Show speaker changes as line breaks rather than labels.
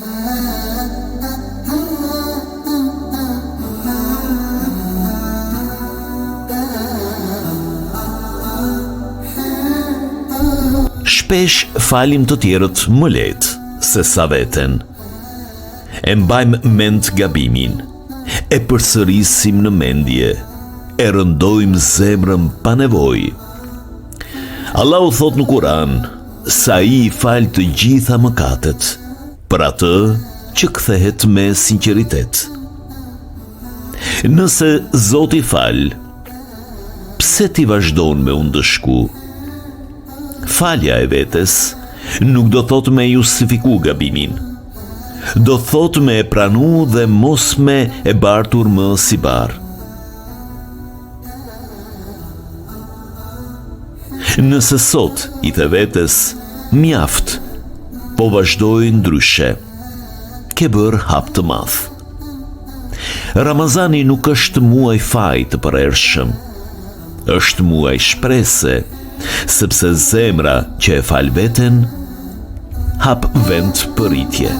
Shpesh falim të tjerët më lehtë se sa veten. E mbajmë mend gabimin, e përsërisim në mendje, e rëndojmë zemrën pa nevojë. Allahu thot në Kur'an se ai i fal të gjitha mëkatet, për atë që kthehet me sinqeritet. Nëse Zoti fal, pse ti vazhdon me u ndëshku? Falja e vetes nuk do thot me justifiku gabimin. Do thot me e pranu dhe mos me e bartur më si bar. Nëse sot i the vetes, mjaft, po vazhdoj ndryshe, ke bërë hap të madh. Ramazani nuk është muaj faj të përhershëm, është muaj shprese, sepse zemra që e fal veten hap vend për rritje.